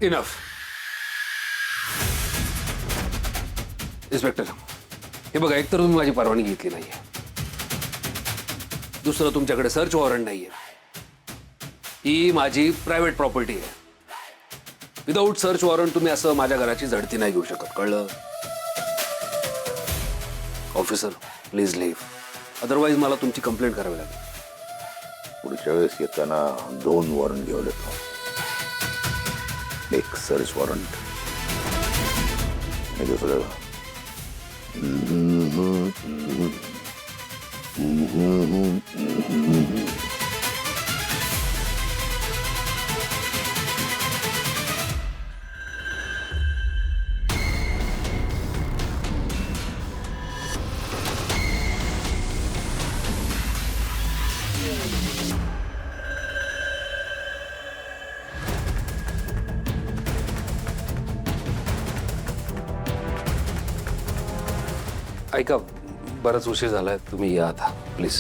Enough. Inspector, हे बघा, एकतर तुम्ही माझी परवानगी घेतली नाहीये, दुसरं तुमच्याकडे सर्च वॉरंट नाहीये. ही माझी प्रायव्हेट प्रॉपर्टी आहे. विदाऊट सर्च वॉरंट तुम्ही असं माझ्या घराची झडती नाही घेऊ शकत, कळलं? ऑफिसर, प्लीज लिव्ह, अदरवाईज मला तुमची कंप्लेंट करावी लागेल. पुढच्या वेळेस येताना 2 वॉरंट घेऊन येतो. एक सर्च वॉरंट आणि दुसरं ऐका, बराच उशीर झालाय, तुम्ही या आता प्लीज.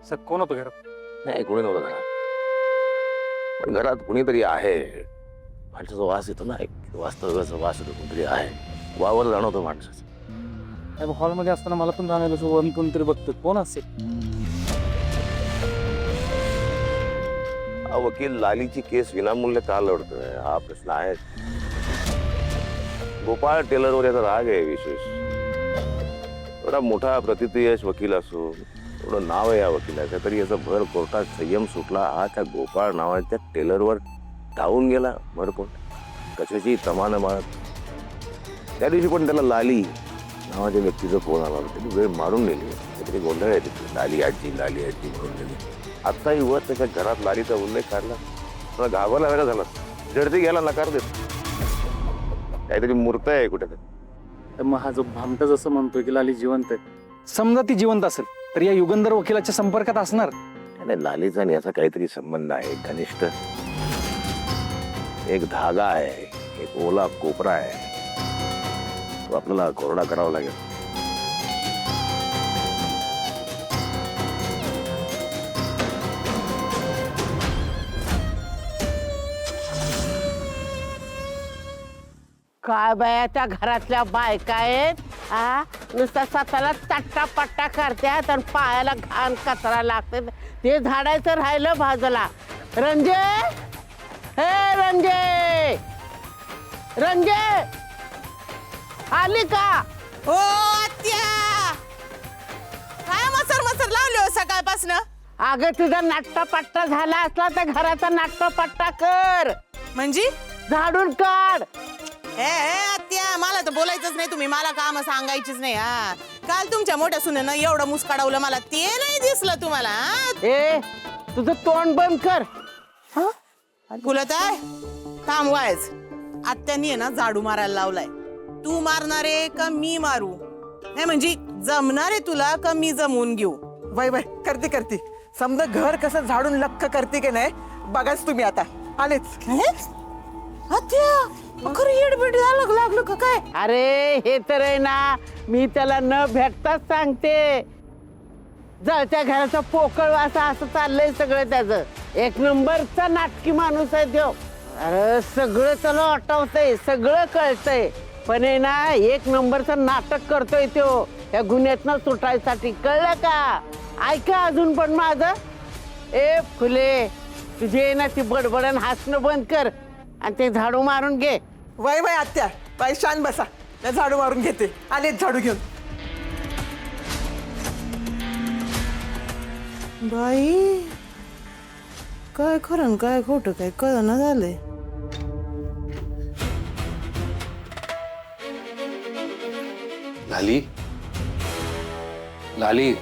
सर कोण होतं घरात? नाही, कोणी नव्हतं घरात. पण घरात कुणीतरी आहे. माणसाचा वास येतो ना, एक वास्तव्याचा वास येतो. कोणतरी आहे, वावर जाणवतो माणसाचं. हॉलमध्ये असताना मला पण जाणवलं वन कोणतरी बघतो. कोण असेल? हा वकील लालीची केस विनामूल्य का लढतोय, हा प्रश्न आहे. गोपाळ टेलरवर याचा राग आहे विशेष. एवढा मोठा प्रतिथयश वकील असो, एवढं नाव आहे या वकिलाचं, तरी याचा भर कोर्टात संयम सुटला. हा त्या गोपाळ नावाच्या टेलरवर धावून गेला भरपूर, कशाची तमानं मारत. त्या दिवशी पण त्याला लाली नावाच्या व्यक्तीचा फोन आला होता. त्याची वेळ मारून नेली. काहीतरी गोंधळ आहे तिथे, लाली आजी म्हणून नेली. आत्ताही वर त्याच्या घरात लालीचा उल्लेख काढला, मला घाबरला वेगळा झाला. जडती घ्यायला नकार देत. काहीतरी मूर्त आहे कुठेतरी. मग हा जो भामटा जसं म्हणतोय की लाली जिवंत आहे, समजा ती जिवंत असेल तर या युगंधर वकिलाच्या संपर्कात असणार. आणि लालीचा आणि याचा काहीतरी संबंध आहे, घनिष्ठ. एक धागा आहे, एक ओला कोपरा आहे. तो आपल्याला कोरडा करावा लागेल. काय बाया त्या घरातल्या बायका आहेत, हा नुसता स्वतःला चट्टा पट्टा करतात आणि पायाला घाण कचरा लागते. ते झाडायचं राहिलं बाजूला. रंजे, हे रंजे, रंजे आली का? हो आत्या, काय मसर मसर लावले हो सकाळपासून? अगं तुझा नाट्टा पट्टा झाला असला तर घराचा नाट्टा पट्टा कर, म्हणजे झाडून काढ. आत्या, मला तर बोलायचंच नाही, तुम्ही मला काम सांगायचीच नाही. हा, काल तुमच्या मोठ्या सुनेनं एवढं मुस्काडवलं, मला ते नाही दिसलं तुम्हाला. ए तुझं तोंड बंद कर. फुलत आहे थांबवायच. आत्यानी आहे ना झाडू मारायला लावलाय. तू मारणारे का मी मारू? नाही म्हणजे जमणार आहे तुला का मी जमवून घेऊ? वय वय करते करते. समजा घर कसं झाडून लख्ख करते की नाही बघाच तुम्ही. आता आलेच. आत्या खरं येडबीड लागलं का काय? अरे हे तर आहे ना, मी त्याला न भेटताच सांगते. जळत्या घराचा पोकळ वासा असं चाललंय सगळं त्याचं. एक नंबरचा नाटकी माणूस आहे तो. अरे सगळं त्याला आठवतंय, सगळं कळतंय, पण आहे ना एक नंबरचं नाटक करतोय तो या गुन्ह्यातनं सुटायसाठी. कळलं का? ऐका अजून पण माझं. ए फुले, तुझी आहे ना ती बडबडन हसणं बंद कर आणि ते झाडू मारून घे. वय वय आत्या, बाई शान बसा. त्या झाडू मारून घेते. आलेच झाडू घेऊन. बाई काय खरं काय खोटं काय कळना झालंय. लाली, लाली,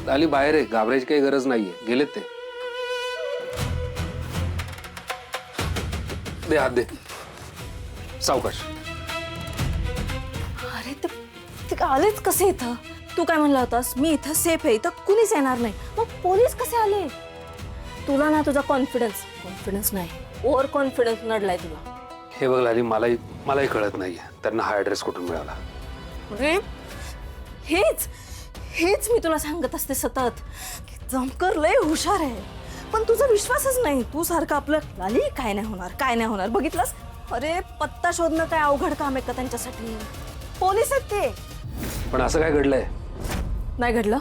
लाली बाहेर आहे, घाबरायची काही गरज नाहीये. गेलेत ते. दे हात दे. सावकाश. अरे ते आलेच कसे इथं? तू काय म्हणला होतास मी इथं सेफ आहे, इथं कुणीच येणार नाही. मग पोलीस कसे आले? तुला ना तुझा कॉन्फिडन्स नाही, ओव्हर कॉन्फिडन्स नडलाय तुला. हे बघ लाली, मलाही कळत नाहीये त्यांना हा ऍड्रेस कुठून मिळाला. अरे हेच मी तुला सांगत असते सतत. जमकर लय हुशार आहे, पण तुझा विश्वासच नाही. तू सारखं आपलं लाली काय नाही होणार बघितलंस. अरे पत्ता शोधणं काय अवघड काम आहे का त्यांच्यासाठी? पोलीस आहेत ते. पण असं काय घडलंय? नाही घडलं?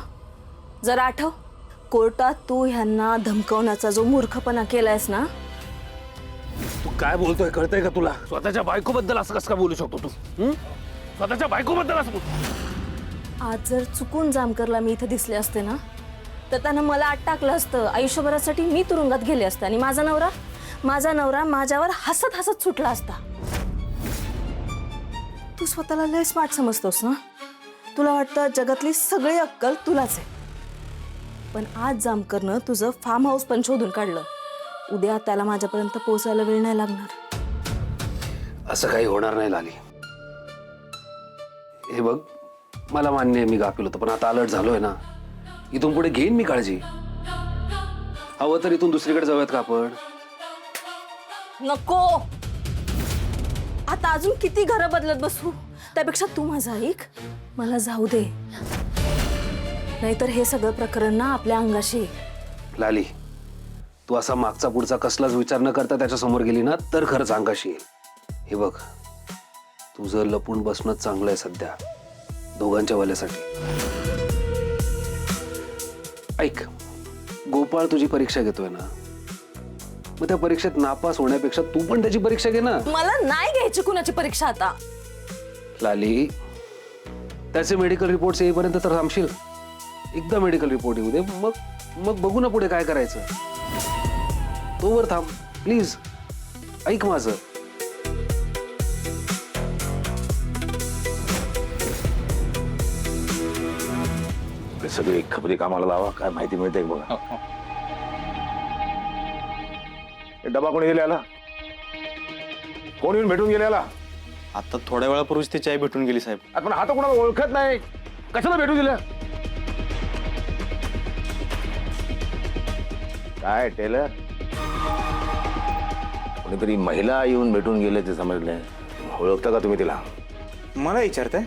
जरा आठव, कोर्टात तू ह्यांना धमकवण्याचा जो मूर्खपणा केलायस ना. तू काय बोलतोय कळतंय का तुला? स्वतःच्या बायकोबद्दल असं कसं काय बोलू शकतो तू? स्वतःच्या बायकोबद्दल असं आज जर चुकून जामकरला मी इथे दिसले असते ना, तर त्यानं मला आत टाकलं असतं. आयुष्यभरासाठी मी तुरुंगात गेले असते आणि माझा नवरा माझ्यावर हसत हसत सुटला असता. तू स्वतःला लय स्मार्ट समजतोस ना. तुला वाटतं जगातली सगळी अक्कल तुलाच आहे. पण आज जामकरनं तुझं फार्म हाऊस पण शोधून काढलं. उद्या त्याला माझ्यापर्यंत पोहोचायला वेळ नाही लागणार. असं काही होणार नाही लाली. हे बघ, मला मान्य आहे मी गाफील होतो, पण आता अलर्ट झालोय ना. इथून पुढे घेईन मी काळजी. हवं तर इथून दुसरीकडे जाऊयात का आपण? नको. आता अजून किती घरं बदलत बसू? त्यापेक्षा तू माझा ऐक, मला जाऊ दे. नाहीतर हे सगळं प्रकरण ना आपल्या अंगाशी येईल. लाली, तू असा मागचा पुढचा कसलाच विचार न करता त्याच्या समोर गेली ना तर खरंच अंगाशी येईल. हे बघ, तुझं लपून बसणं चांगलं आहे सध्या, दोघांच्या भल्यासाठी. ऐक, गोपाळ तुझी परीक्षा घेतोय ना, मग त्या परीक्षेत नापास होण्यापेक्षा तू पण त्याची परीक्षा घे ना. मला नाही घ्यायची कुणाची परीक्षा आता. लाली, त्याचे मेडिकल रिपोर्ट्स येईपर्यंत तर थांबशील? एकदा मेडिकल रिपोर्ट येऊ दे, मग बघू ना पुढे काय करायचं. तोवर थांब प्लीज, ऐक माझं. सगळी खबरी कामाला लावा, काय माहिती मिळते बघा. डबा कोणी गेल्याला? कोण येऊन भेटून गेल्याला? आता थोड्या वेळापूर्वीच ती चाय भेटून गेली साहेब. आपण हा तर कोणाला ओळखत नाही, कशाला भेटून दिलं? काय टेलर, कोणीतरी महिला येऊन भेटून गेले ते समजले. ओळखता का तुम्ही तिला? मला विचारताय?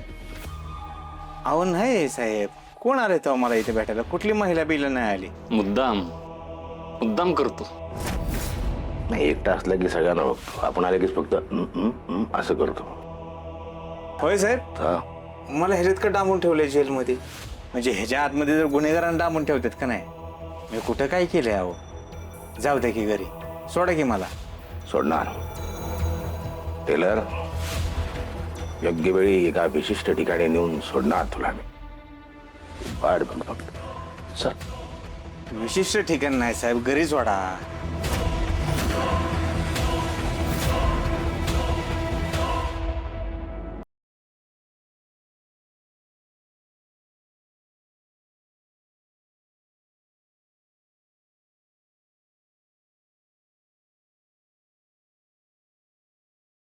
अहो नाही साहेब, कोण आले तेव्हा मला इथे भेटायला? कुठली महिला बिला नाही आली. मुद्दाम करतो. नाही, एकटा असला की सगळ्यांना ओळखतो, आपण आले की फक्त असं करतो. होय साहेब, हा, मला ह्याच्यात का डांबून ठेवलंय जेलमध्ये? म्हणजे ह्याच्या आतमध्ये जर गुन्हेगारांना डांबून ठेवतात का नाही? मी कुठं काय केलंय? अहो जाऊ द्या की घरी, सोडा की मला. सोडणार. टेलर, योग्य वेळी एका विशिष्ट ठिकाणी नेऊन सोडणार तुला मी. वाढ बघ फक्त. चल. विशिष्ट ठिकाण नाही साहेब, घरी सोडा.